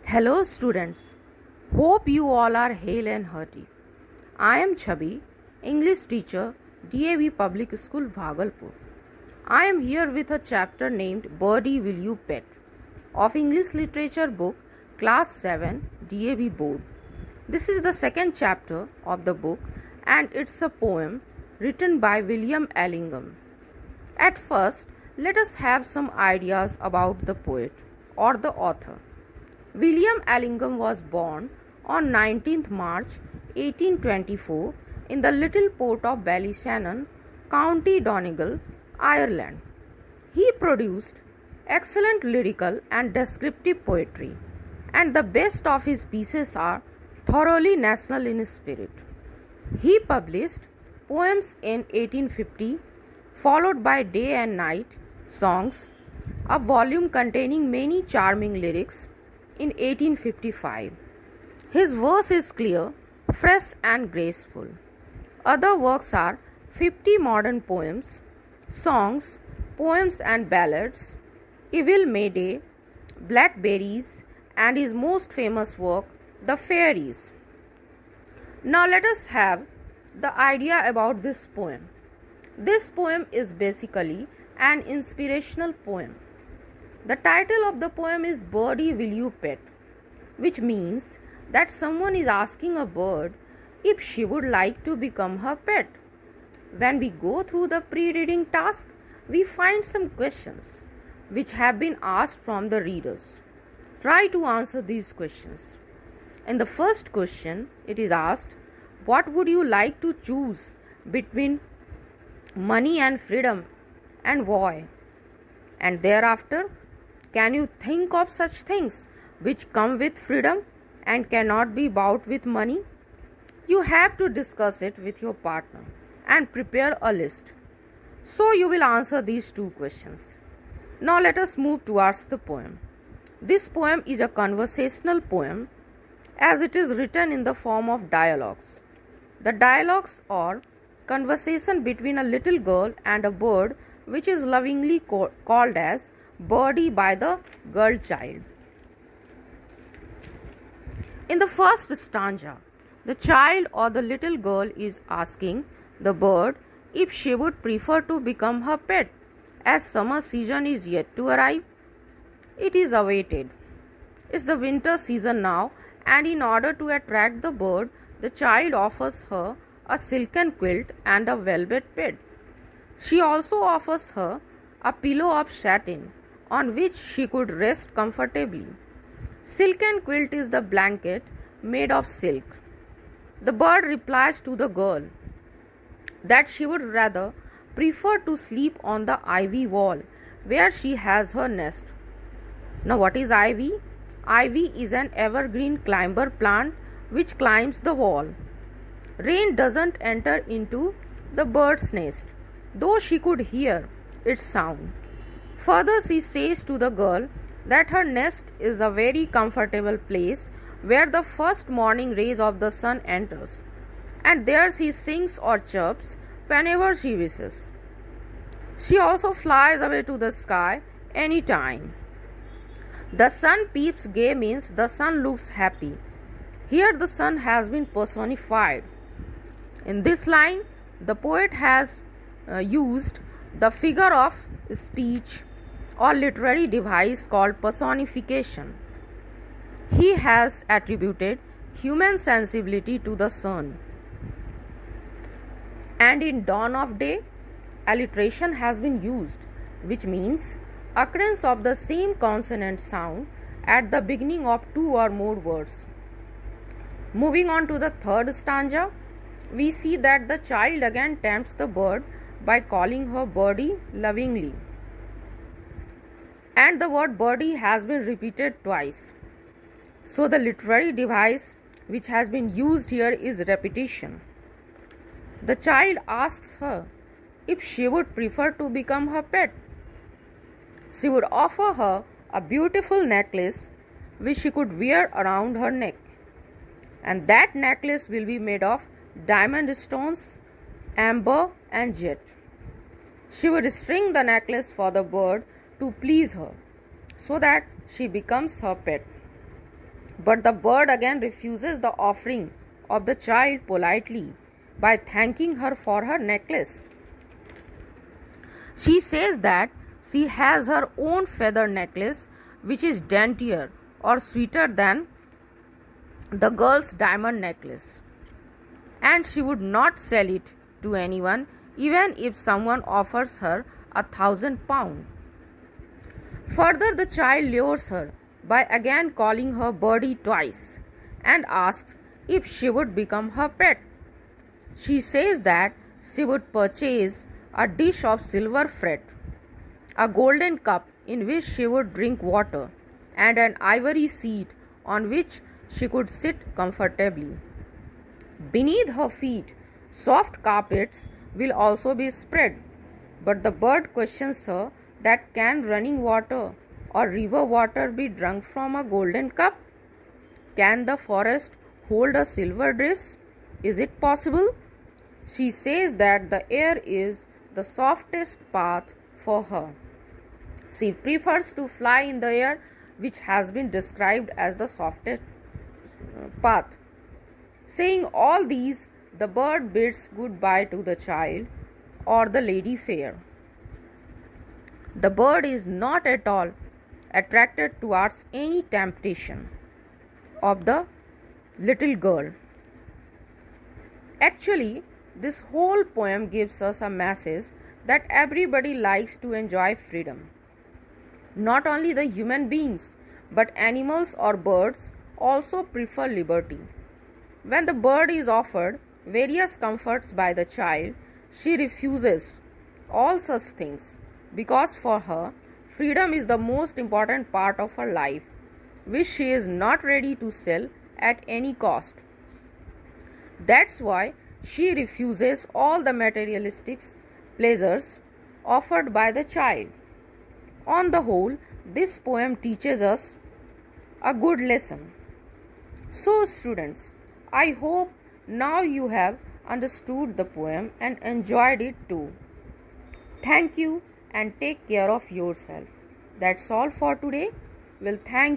Hello, students. Hope you all are hale and hearty. I am Chabi, English teacher, DAV Public School, Bhagalpur. I am here with a chapter named Birdie Will You Pet of English Literature book, Class 7, DAV Board. This is the second chapter of the book and it's a poem written by William Allingham. At first, let us have some ideas about the poet or the author. William Allingham was born on 19th March 1824 in the little port of Ballyshannon, County Donegal, Ireland. He produced excellent lyrical and descriptive poetry, and the best of his pieces are thoroughly national in spirit. He published poems in 1850, followed by Day and Night Songs, a volume containing many charming lyrics, in 1855. His verse is clear, fresh and graceful. Other works are 50 modern poems, songs, poems and ballads, Evil May Day, Blackberries, and his most famous work, The Fairies. Now let us have the idea about this poem. This poem is basically an inspirational poem. The title of the poem is Birdie Will You Pet, which means that someone is asking a bird if she would like to become her pet. When we go through the pre-reading task, we find some questions which have been asked from the readers. Try to answer these questions. In the first question, it is asked, what would you like to choose between money and freedom, and why? And thereafter, can you think of such things which come with freedom and cannot be bought with money? You have to discuss it with your partner and prepare a list. So you will answer these two questions. Now let us move towards the poem. This poem is a conversational poem as it is written in the form of dialogues. The dialogues are conversation between a little girl and a bird which is lovingly called as Birdie by the girl child. In the first stanza, the child or the little girl is asking the bird if she would prefer to become her pet as summer season is yet to arrive. It is awaited. It's the winter season now, and in order to attract the bird, the child offers her a silken quilt and a velvet bed. She also offers her a pillow of satin on which she could rest comfortably. Silken quilt is the blanket made of silk. The bird replies to the girl that she would rather prefer to sleep on the ivy wall where she has her nest. Now, what is ivy? Ivy is an evergreen climber plant which climbs the wall. Rain doesn't enter into the bird's nest, though she could hear its sound. Further, she says to the girl that her nest is a very comfortable place where the first morning rays of the sun enters, and there she sings or chirps whenever she wishes. She also flies away to the sky any time. The sun peeps gay means the sun looks happy. Here the sun has been personified. In this line, the poet has used the figure of speech or literary device called personification. He has attributed human sensibility to the sun. And in dawn of day, alliteration has been used, which means occurrence of the same consonant sound at the beginning of two or more words. Moving on to the third stanza, we see that the child again tempts the bird by calling her Birdie lovingly. And the word birdie has been repeated twice. So the literary device which has been used here is repetition. The child asks her if she would prefer to become her pet. She would offer her a beautiful necklace which she could wear around her neck. And that necklace will be made of diamond stones, amber and jet. She would string the necklace for the bird to please her so that she becomes her pet. But the bird again refuses the offering of the child politely by thanking her for her necklace. She says that she has her own feather necklace which is daintier or sweeter than the girl's diamond necklace, and she would not sell it to anyone even if someone offers her £1,000. Further, the child lures her by again calling her birdie twice and asks if she would become her pet. She says that she would purchase a dish of silver fret, a golden cup in which she would drink water, and an ivory seat on which she could sit comfortably. Beneath her feet, soft carpets will also be spread, but the bird questions her that can running water or river water be drunk from a golden cup? Can the forest hold a silver dress? Is it possible? She says that the air is the softest path for her. She prefers to fly in the air, which has been described as the softest path. Saying all these, the bird bids goodbye to the child or the lady fair. The bird is not at all attracted towards any temptation of the little girl. Actually, this whole poem gives us a message that everybody likes to enjoy freedom. Not only the human beings, but animals or birds also prefer liberty. When the bird is offered various comforts by the child, she refuses all such things because for her, freedom is the most important part of her life, which she is not ready to sell at any cost. That's why she refuses all the materialistic pleasures offered by the child. On the whole, this poem teaches us a good lesson. So, students, I hope now you have understood the poem and enjoyed it too. Thank you and take care of yourself. That's all for today. Well, thank you.